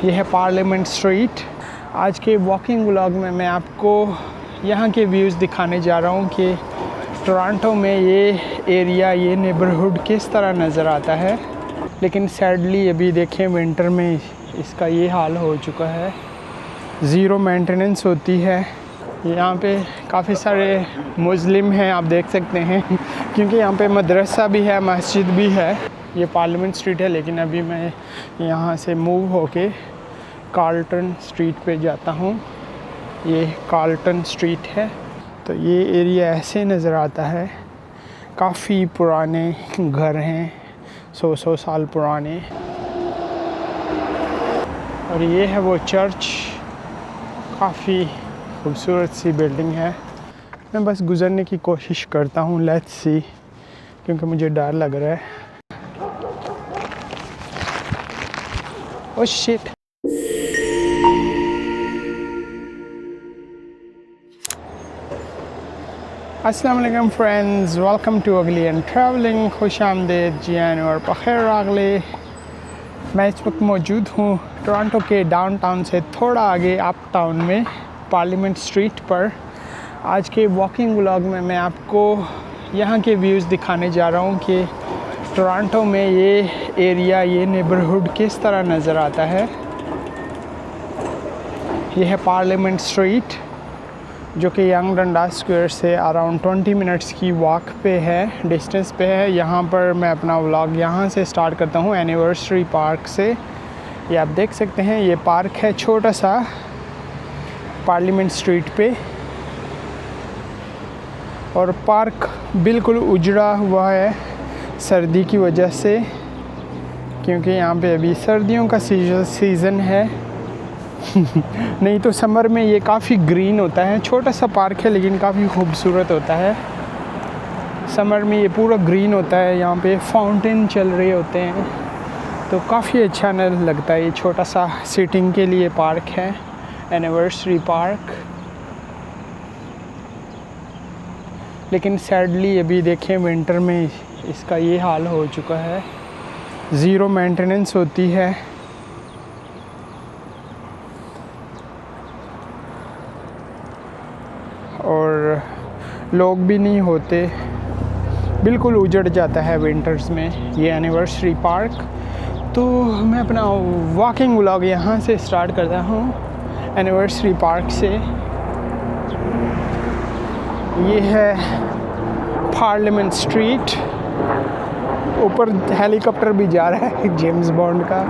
ये है parliament street. आज के वॉकिंग व्लॉग में मैं आपको यहाँ के व्यूज़ दिखाने जा रहा हूँ कि टोरंटो में ये एरिया, ये नेबरहुड किस तरह नज़र आता है। लेकिन सैडली अभी देखें विंटर में इसका ये हाल हो चुका है, ज़ीरो मेंटेनेंस होती है। यहाँ पे काफ़ी सारे मुस्लिम हैं, आप देख सकते हैं, क्योंकि यहाँ पे मदरसा भी है, मस्जिद भी है। ये पार्लियामेंट स्ट्रीट है, लेकिन अभी मैं यहाँ से मूव होके कार्ल्टन स्ट्रीट पे जाता हूँ। ये कार्ल्टन स्ट्रीट है। तो ये एरिया ऐसे नज़र आता है। काफ़ी पुराने घर हैं, 100 साल पुराने। और ये है वो चर्च, काफ़ी खूबसूरत सी बिल्डिंग है। मैं बस गुज़रने की कोशिश करता हूँ, लेट्स सी, क्योंकि मुझे डर लग रहा है। Oh shit. अस्सलाम वालेकुम फ्रेंड्स, वेलकम टू अगली एंड ट्रैवलिंग। खुश आमदेद जियान और बखैर आगले। मैं इस वक्त मौजूद हूँ टोरंटो के डाउनटाउन से थोड़ा आगे अप टाउन में, पार्लियामेंट स्ट्रीट पर। आज के वॉकिंग व्लॉग में मैं आपको यहाँ के व्यूज़ दिखाने जा रहा हूँ कि टोरंटो में ये एरिया, ये नेबरहुड किस तरह नज़र आता है। ये है पार्लियामेंट स्ट्रीट, जो कि यंग डंडास स्क्वायर से अराउंड 20 मिनट्स की वॉक पे है, डिस्टेंस पे है। यहाँ पर मैं अपना व्लॉग यहाँ से स्टार्ट करता हूँ, एनिवर्सरी पार्क से। ये आप देख सकते हैं, ये पार्क है छोटा सा पार्लियामेंट स्ट्रीट पे। और पार्क बिल्कुल उजड़ा हुआ है सर्दी की वजह से, क्योंकि यहाँ पे अभी सर्दियों का सीज़न है। नहीं तो समर में ये काफ़ी ग्रीन होता है। छोटा सा पार्क है लेकिन काफ़ी खूबसूरत होता है। समर में ये पूरा ग्रीन होता है, यहाँ पे फाउंटेन चल रहे होते हैं, तो काफ़ी अच्छा लगता है। ये छोटा सा सिटिंग के लिए पार्क है, एनिवर्सरी पार्क। लेकिन सैडली अभी देखें विंटर में इसका ये हाल हो चुका है, ज़ीरो मेंटेनेंस होती है। और लोग भी नहीं होते, बिल्कुल उजड़ जाता है विंटर्स में ये एनिवर्सरी पार्क। तो मैं अपना वॉकिंग व्लॉग यहाँ से स्टार्ट करता हूँ, एनिवर्सरी पार्क से। ये है पार्लियामेंट स्ट्रीट। ऊपर हेलीकॉप्टर भी जा रहा है जेम्स बॉन्ड का।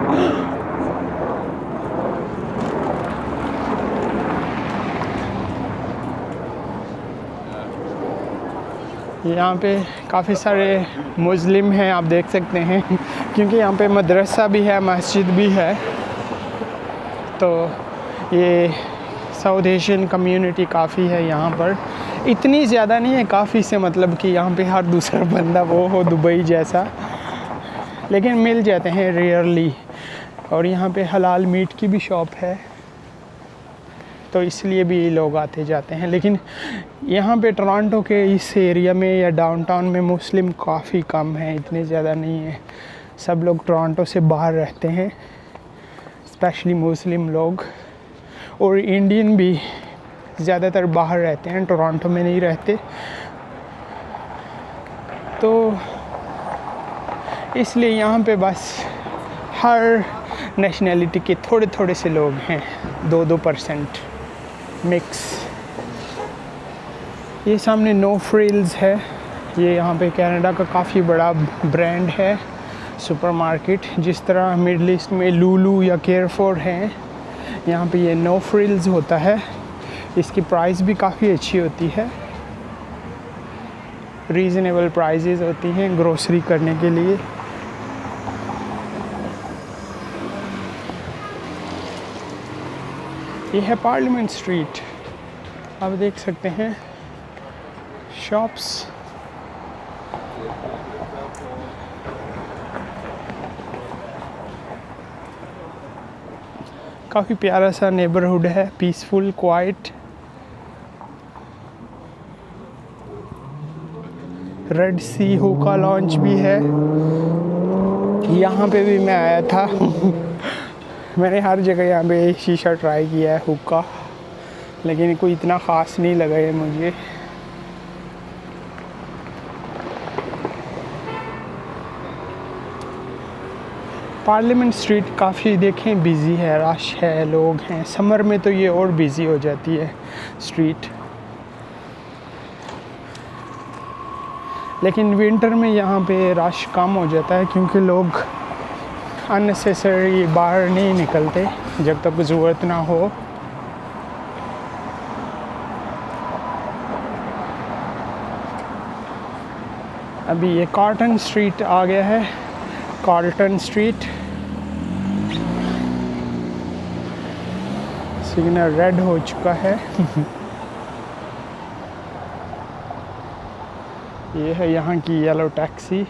यहाँ पे काफ़ी सारे मुस्लिम हैं, आप देख सकते हैं, क्योंकि यहाँ पे मदरसा भी है, मस्जिद भी है। तो ये साउथ एशियन कम्युनिटी काफ़ी है यहाँ पर। इतनी ज़्यादा नहीं है, काफ़ी से मतलब कि यहाँ पे हर दूसरा बंदा वो हो दुबई जैसा, लेकिन मिल जाते हैं रेयरली। और यहाँ पे हलाल मीट की भी शॉप है, तो इसलिए भी लोग आते जाते हैं। लेकिन यहाँ पे टोरंटो के इस एरिया में या डाउनटाउन में मुस्लिम काफ़ी कम है, इतने ज़्यादा नहीं है। सब लोग टोरंटो से बाहर रहते हैं, स्पेशली मुस्लिम लोग। और इंडियन भी ज़्यादातर बाहर रहते हैं, टोरंटो में नहीं रहते। तो इसलिए यहाँ पे बस हर नेशनैलिटी के थोड़े थोड़े से लोग हैं, 2% मिक्स। ये सामने नो फ्रिल्स है। ये यहाँ पे कनाडा का काफ़ी बड़ा ब्रांड है, सुपरमार्केट। जिस तरह मिडल ईस्ट में लूलू या केयरफोर हैं, यहाँ पे ये नो फ्रिल्स होता है। इसकी प्राइस भी काफ़ी अच्छी होती है, रीज़नेबल प्राइसेस होती हैं ग्रोसरी करने के लिए। ये है पार्लियामेंट स्ट्रीट, आप देख सकते हैं शॉप्स। काफ़ी प्यारा सा नेबरहुड है, पीसफुल, क्वाइट। रेड सी हुक्का लॉन्च भी है, यहाँ पे भी मैं आया था। मैंने हर जगह यहाँ पे शीशा ट्राई किया है, हुक्का, लेकिन कोई इतना ख़ास नहीं लगा है मुझे। पार्लियामेंट स्ट्रीट काफ़ी देखें बिज़ी है, रश है, लोग हैं। समर में तो ये और बिज़ी हो जाती है स्ट्रीट, लेकिन विंटर में यहाँ पे रश कम हो जाता है क्योंकि लोग अननेसेसरी बाहर नहीं निकलते जब तक ज़रूरत ना हो। अभी ये कार्ल्टन स्ट्रीट आ गया है, कार्ल्टन स्ट्रीट। सिग्नल रेड हो चुका है। ये है यहाँ की येलो टैक्सी,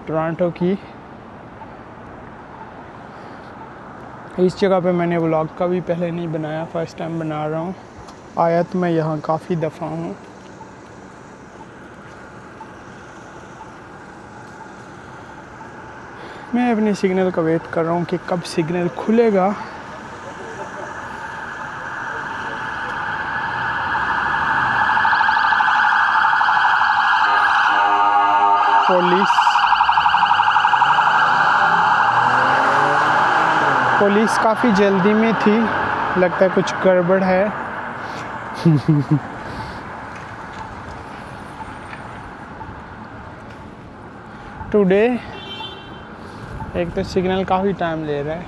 टोरंटो की। इस जगह पे मैंने व्लॉग का भी पहले नहीं बनाया, फर्स्ट टाइम बना रहा हूँ। आया तो मैं यहाँ काफ़ी दफ़ा हूँ। मैं अपने सिग्नल का वेट कर रहा हूँ कि कब सिग्नल खुलेगा। पुलिस काफ़ी जल्दी में थी, लगता है कुछ गड़बड़ है। टुडे एक तो सिग्नल काफ़ी टाइम ले रहा है।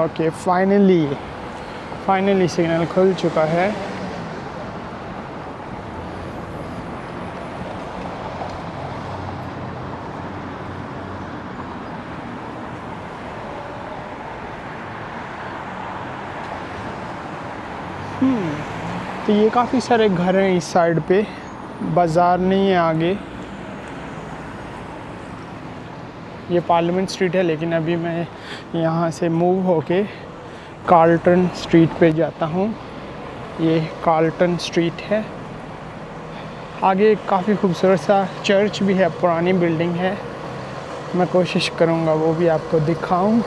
ओके, फाइनली सिग्नल खुल चुका है। तो ये काफ़ी सारे घर हैं इस साइड पे, बाज़ार नहीं है आगे। ये पार्लियामेंट स्ट्रीट है, लेकिन अभी मैं यहाँ से मूव होके कार्ल्टन स्ट्रीट पे जाता हूँ। ये कार्ल्टन स्ट्रीट है। आगे काफ़ी खूबसूरत सा चर्च भी है, पुरानी बिल्डिंग है। मैं कोशिश करूँगा वो भी आपको दिखाऊँ।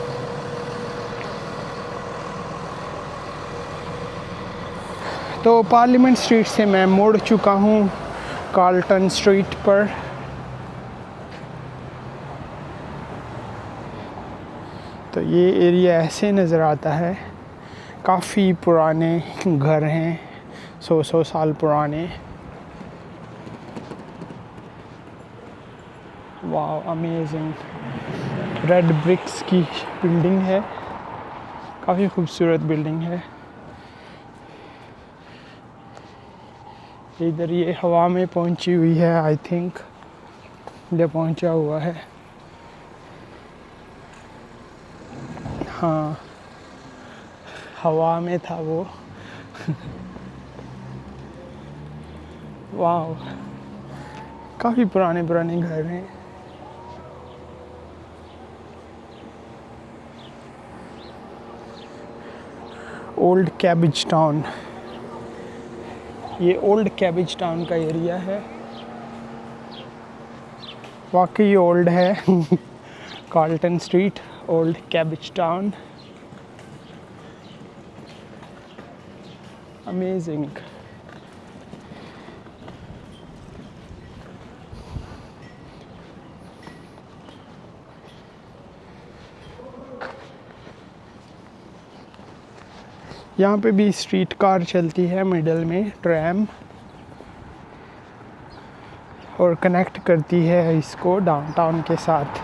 तो पार्लियामेंट स्ट्रीट से मैं मुड़ चुका हूँ कार्ल्टन स्ट्रीट पर। तो ये एरिया ऐसे नज़र आता है। काफ़ी पुराने घर हैं, 100 साल पुराने। वाह, अमेजिंग। रेड ब्रिक्स की बिल्डिंग है, काफ़ी खूबसूरत बिल्डिंग है। इधर ये हवा में पहुंची हुई है, आई थिंक ये पहुंचा हुआ है। हाँ, हवा में था वो। वाह, काफ़ी पुराने घर हैं। ओल्ड कैबिज टाउन, ये ओल्ड कैबिज टाउन का एरिया है। वाकई ओल्ड है। Carlton street, old cabbage town, amazing. यहाँ पे भी स्ट्रीट कार चलती है मिडल में, ट्रैम, और कनेक्ट करती है इसको डाउनटाउन के साथ।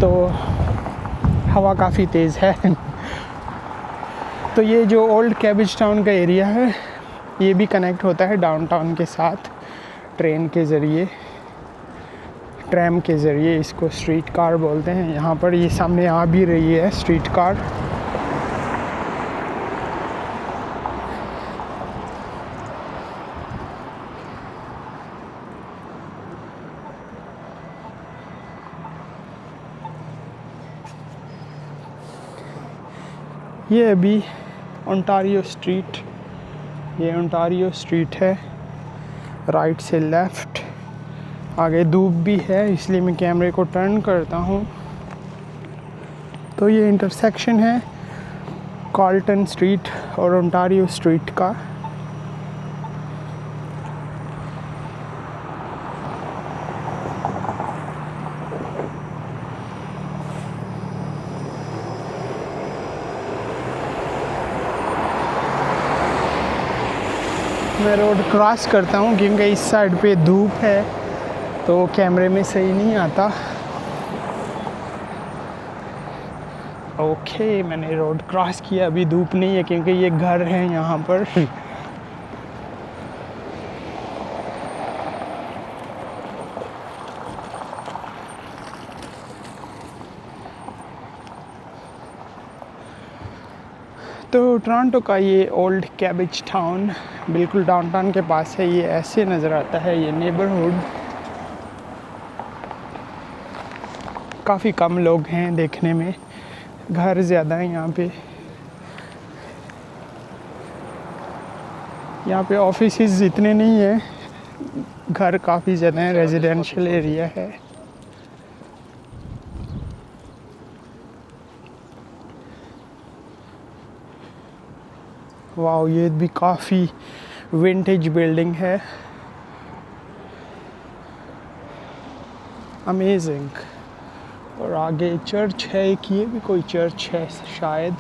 तो हवा काफ़ी तेज़ है। तो ये जो ओल्ड कैबिज टाउन का एरिया है, ये भी कनेक्ट होता है डाउनटाउन के साथ ट्रेन के ज़रिए, ट्रैम के ज़रिए। इसको स्ट्रीट कार बोलते हैं। यहाँ पर ये सामने आ भी रही है स्ट्रीट कार। ये अभी ओंटारियो स्ट्रीट, ये ओंटारियो स्ट्रीट है। राइट से लेफ़्ट आगे धूप भी है, इसलिए मैं कैमरे को टर्न करता हूँ। तो ये इंटरसेक्शन है कार्ल्टन स्ट्रीट और ओंटारियो स्ट्रीट का। मैं रोड क्रॉस करता हूँ क्योंकि इस साइड पे धूप है तो कैमरे में सही नहीं आता। ओके, मैंने रोड क्रॉस किया, अभी धूप नहीं है क्योंकि ये घर है यहाँ पर। तो टोरंटो का ये ओल्ड कैबेज टाउन बिल्कुल डाउनटाउन के पास है। ये ऐसे नज़र आता है ये नेबरहुड। काफ़ी कम लोग हैं देखने में, घर ज़्यादा हैं यहाँ पे। यहाँ पे ऑफिसेज इतने नहीं है, घर काफ़ी ज़्यादा हैं, रेजिडेंशियल एरिया है। वाओ, ये भी काफ़ी विंटेज बिल्डिंग है, अमेजिंग। और आगे चर्च है एक, ये भी कोई चर्च है शायद,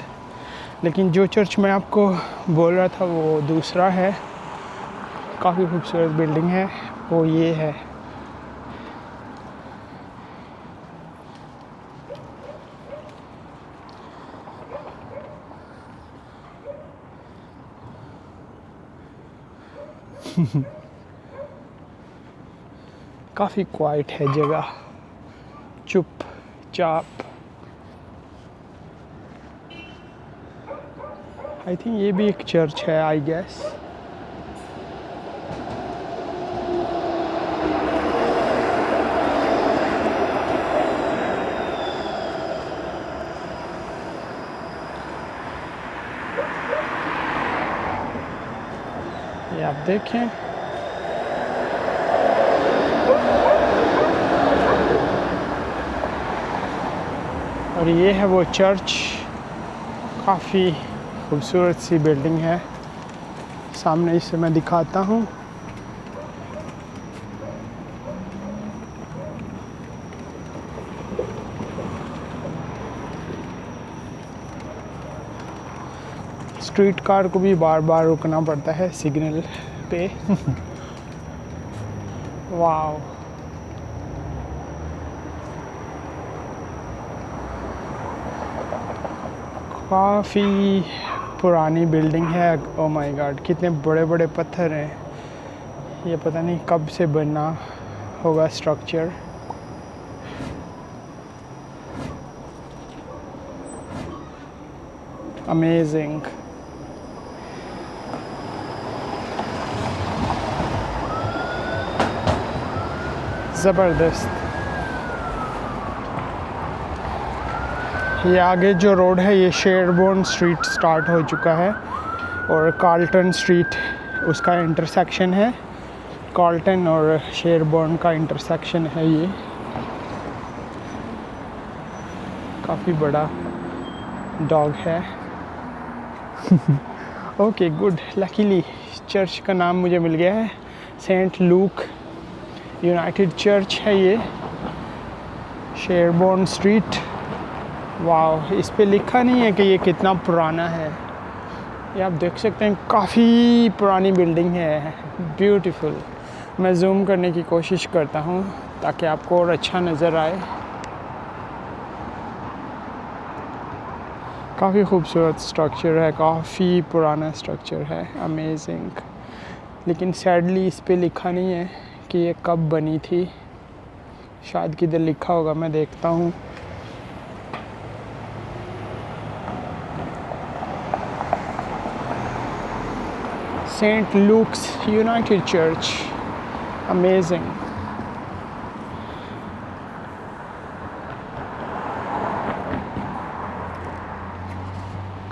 लेकिन जो चर्च मैं आपको बोल रहा था वो दूसरा है। काफ़ी खूबसूरत बिल्डिंग है, वो ये है। काफ़ी क्वाइट है जगह, चुप चाप। आई थिंक ये भी एक चर्च है, आई गेस। ये आप देखें, और ये है वो चर्च। काफ़ी खूबसूरत सी बिल्डिंग है, सामने इसे मैं दिखाता हूँ। स्ट्रीट कार को भी बार बार रुकना पड़ता है सिग्नल पे। वाओ, काफ़ी पुरानी बिल्डिंग है। ओ माय गॉड, कितने बड़े बड़े पत्थर हैं। ये पता नहीं कब से बना होगा स्ट्रक्चर। अमेजिंग। ज़बरदस्त। ये आगे जो रोड है ये शेरबोर्न स्ट्रीट स्टार्ट हो चुका है और कार्ल्टन स्ट्रीट उसका इंटरसेक्शन है। कार्ल्टन और शेरबोर्न का इंटरसेक्शन है ये। काफ़ी बड़ा डॉग है। ओके गुड, लकीली चर्च का नाम मुझे मिल गया है, सेंट लूक यूनाइटेड चर्च है ये, शेरबोर्न स्ट्रीट। वाह, इस पे लिखा नहीं है कि ये कितना पुराना है। ये आप देख सकते हैं, काफ़ी पुरानी बिल्डिंग है, ब्यूटीफुल। मैं जूम करने की कोशिश करता हूँ ताकि आपको और अच्छा नज़र आए। काफ़ी खूबसूरत स्ट्रक्चर है, काफ़ी पुराना स्ट्रक्चर है, अमेजिंग। लेकिन सैडली इस पे लिखा नहीं है कि ये कब बनी थी। शायद किधर लिखा होगा, मैं देखता हूँ। Saint Luke's United Church, amazing.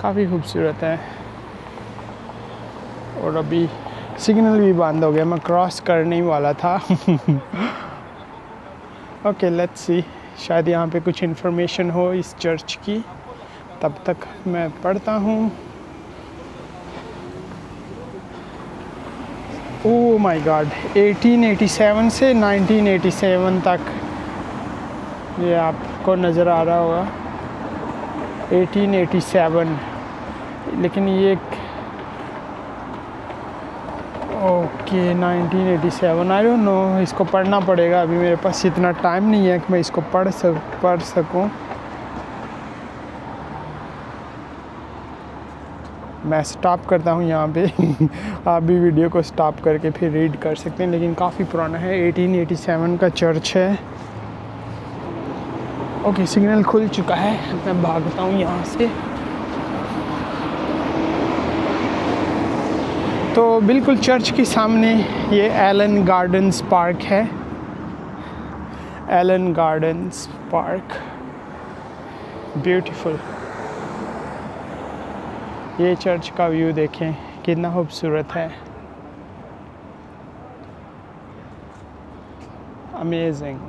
काफ़ी खूबसूरत है। और अभी सिग्नल भी बंद हो गया, मैं क्रॉस करने ही वाला था। ओके लेट्स सी, शायद यहाँ पे कुछ इन्फॉर्मेशन हो इस चर्च की, तब तक मैं पढ़ता हूँ। ओह माय गॉड, 1887 से 1987 तक, ये आपको नज़र आ रहा होगा 1887, लेकिन ये ओके 1987, आई डोंट नो, इसको पढ़ना पड़ेगा। अभी मेरे पास इतना टाइम नहीं है कि मैं इसको पढ़ सकूं। मैं स्टॉप करता हूं यहाँ पे आप भी वीडियो को स्टॉप करके फिर रीड कर सकते हैं, लेकिन काफ़ी पुराना है, 1887 का चर्च है। ओके सिग्नल खुल चुका है, मैं भागता हूँ यहाँ से। तो बिल्कुल चर्च के सामने ये एलन गार्डन्स पार्क है, एलन गार्डन्स पार्क, ब्यूटीफुल। ये चर्च का व्यू देखें कितना खूबसूरत है, अमेजिंग।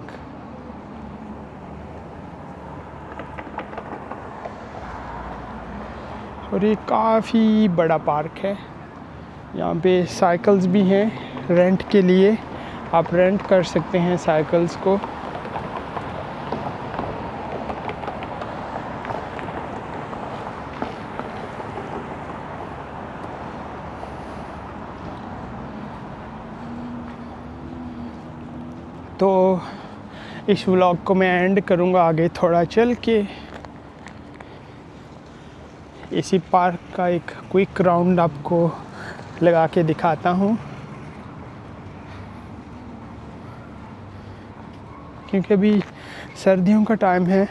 और ये काफ़ी बड़ा पार्क है, यहाँ पे साइकिल्स भी हैं रेंट के लिए, आप रेंट कर सकते हैं साइकिल्स को। तो इस व्लॉग को मैं एंड करूँगा आगे थोड़ा चल के। इसी पार्क का एक क्विक राउंड आपको लगा के दिखाता हूँ, क्योंकि अभी सर्दियों का टाइम है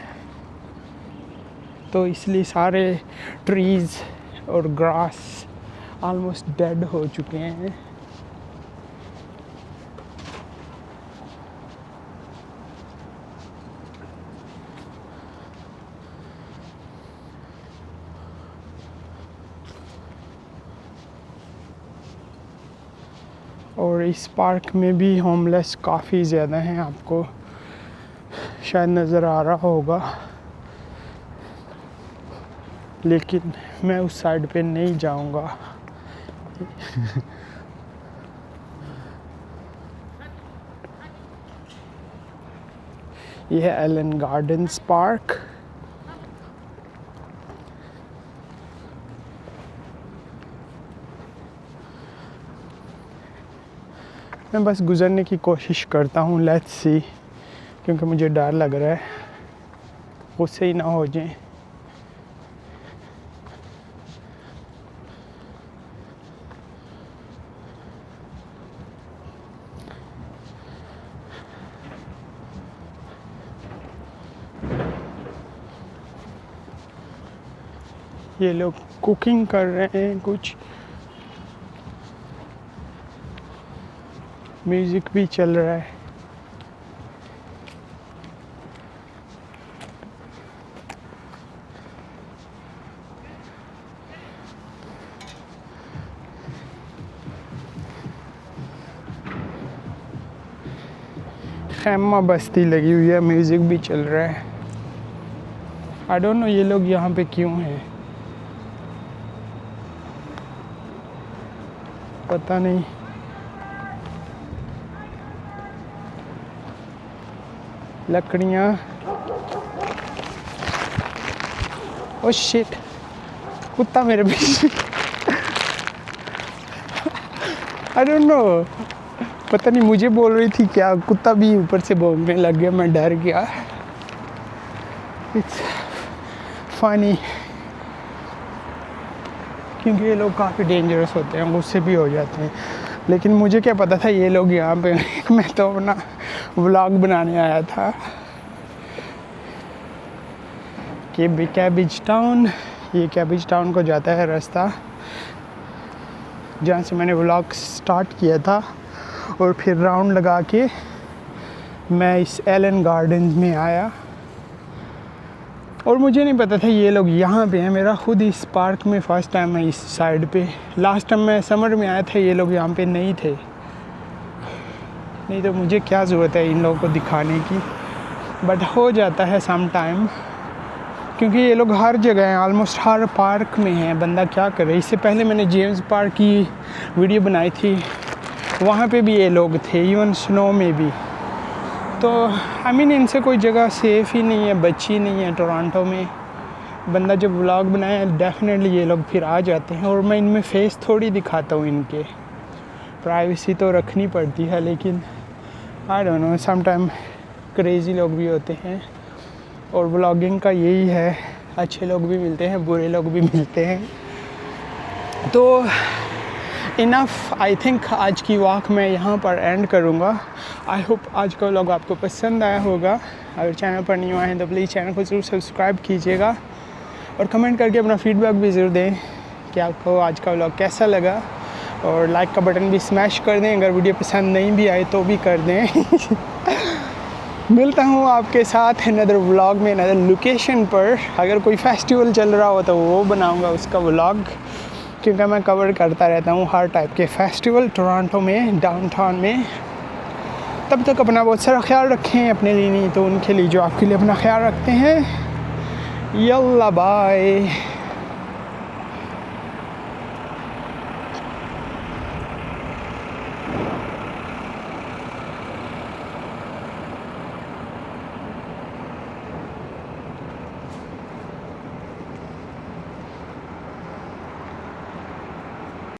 तो इसलिए सारे ट्रीज़ और ग्रास ऑलमोस्ट डेड हो चुके हैं। और इस पार्क में भी होमलेस काफ़ी ज़्यादा हैं, आपको शायद नज़र आ रहा होगा, लेकिन मैं उस साइड पे नहीं जाऊंगा। यह है एलन गार्डन्स पार्क। मैं बस गुज़रने की कोशिश करता हूँ, लेट्स सी, क्योंकि मुझे डर लग रहा है उससे ही ना हो जाए। ये लोग कुकिंग कर रहे हैं, कुछ म्यूज़िक भी चल रहा है। खैमा बस्ती लगी हुई है, म्यूज़िक भी चल रहा है। आई डोंट नो ये लोग यहाँ पे क्यों हैं, पता नहीं। लकड़ियाँ, ओह शिट, कुत्ता मेरे पीछे। आई डोंट नो, पता नहीं मुझे बोल रही थी क्या, कुत्ता भी ऊपर से भौंकने लग गया, मैं डर गया। इट्स फनी, क्योंकि ये लोग काफ़ी डेंजरस होते हैं, गुस्से भी हो जाते हैं, लेकिन मुझे क्या पता था ये लोग यहाँ पे। मैं तो अपना व्लॉग बनाने आया था। कैबिज टाउन, ये कैबिज टाउन को जाता है रास्ता जहाँ से मैंने व्लॉग स्टार्ट किया था, और फिर राउंड लगा के मैं इस एलन गार्डन्स में आया। और मुझे नहीं पता था ये लोग यहाँ पे हैं, मेरा खुद इस पार्क में फ़र्स्ट टाइम है, इस साइड पे। लास्ट टाइम मैं समर में आया था, ये लोग यहाँ पे नहीं थे, नहीं तो मुझे क्या ज़रूरत है इन लोगों को दिखाने की। बट हो जाता है सम टाइम, क्योंकि ये लोग हर जगह हैं, ऑलमोस्ट हर पार्क में हैं। बंदा क्या करे। इससे पहले मैंने जेम्स पार्क की वीडियो बनाई थी, वहाँ पे भी ये लोग थे, इवन स्नो में भी। तो आई मीन इनसे कोई जगह सेफ़ ही नहीं है, बची नहीं है टोरंटो में। बंदा जब व्लॉग बनाए डेफिनेटली ये लोग फिर आ जाते हैं, और मैं इनमें फेस थोड़ी दिखाता हूँ, इनके प्राइवेसी तो रखनी पड़ती है, लेकिन I don't know, some time crazy लोग भी होते हैं। और व्लॉगिंग का यही है, अच्छे लोग भी मिलते हैं, बुरे लोग भी मिलते हैं। तो इनफ, आई थिंक आज की वॉक मैं यहाँ पर एंड करूँगा। आई होप आज का व्लॉग आपको पसंद आया होगा। अगर चैनल पर नहीं आए हैं तो प्लीज़ चैनल को ज़रूर सब्सक्राइब कीजिएगा, और कमेंट करके अपना फीडबैक भी ज़रूर दें कि आपको आज का व्लॉग कैसा लगा। और लाइक का बटन भी स्मैश कर दें, अगर वीडियो पसंद नहीं भी आए तो भी कर दें। मिलता हूँ आपके साथ अनदर व्लॉग में, अनदर लोकेशन पर। अगर कोई फेस्टिवल चल रहा हो तो वो बनाऊँगा उसका व्लॉग, क्योंकि मैं कवर करता रहता हूँ हर टाइप के फेस्टिवल टोरंटो में, डाउनटाउन में। तब तक अपना बहुत सारा ख्याल रखें, अपने लिए नहीं तो उनके लिए जो आपके लिए अपना ख्याल रखते हैं। यल्ला बाय।